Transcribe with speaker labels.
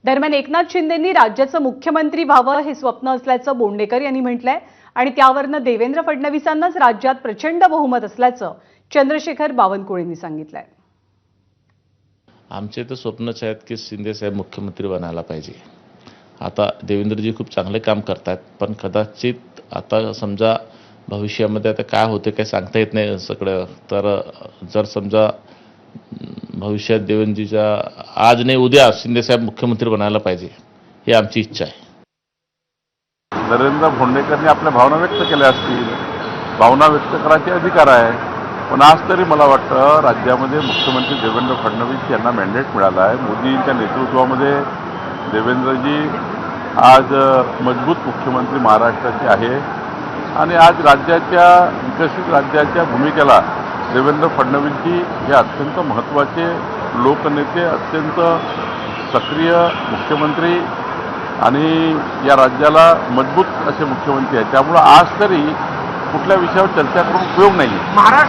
Speaker 1: दरम्यान एकनाथ शिंदेंनी राज्याचं मुख्यमंत्री व्हावं हे स्वप्न असल्याचं बोंडेकर यांनी म्हटलंय आणि त्यावरनं देवेंद्र फडणवीसांनाच राज्यात प्रचंड बहुमत असल्याचं चंद्रशेखर बावनकुळेंनी सांगितलंय।
Speaker 2: आमचे तर स्वप्नच आहेत की शिंदे साहेब मुख्यमंत्री बनायला पाहिजे। आता देवेंद्रजी खूप चांगले काम करतात, पण कदाचित आता समजा भविष्यामध्ये आता काय होते काय सांगता येत नाही सगळं। तर जर समजा भविष्यात देवेंद्रजीच्या आज नाही उद्या शिंदे साहेब मुख्यमंत्री बनायला पाहिजे ही आमची इच्छा आहे।
Speaker 3: नरेंद्र भोंडेकरांनी आपल्या भावना व्यक्त केल्या असतील, भावना व्यक्त करायचे अधिकार आहे, पण आज तरी मला वाटतं राज्यामध्ये मुख्यमंत्री देवेंद्र फडणवीस यांना मॅन्डेट मिळाला आहे। मोदींच्या नेतृत्वामध्ये देवेंद्रजी आज मजबूत मुख्यमंत्री महाराष्ट्राचे आहे आणि आज राज्याच्या विकसित राज्याच्या भूमिकेला देवेंद्र फडणवीसजी हे अत्यंत महत्त्वाचे लोकनेते, अत्यंत सक्रिय मुख्यमंत्री आणि या राज्याला मजबूत असे मुख्यमंत्री आहेत। त्यामुळे आज तरी कुठल्या विषयावर चर्चा करून उपयोग नाही आहे।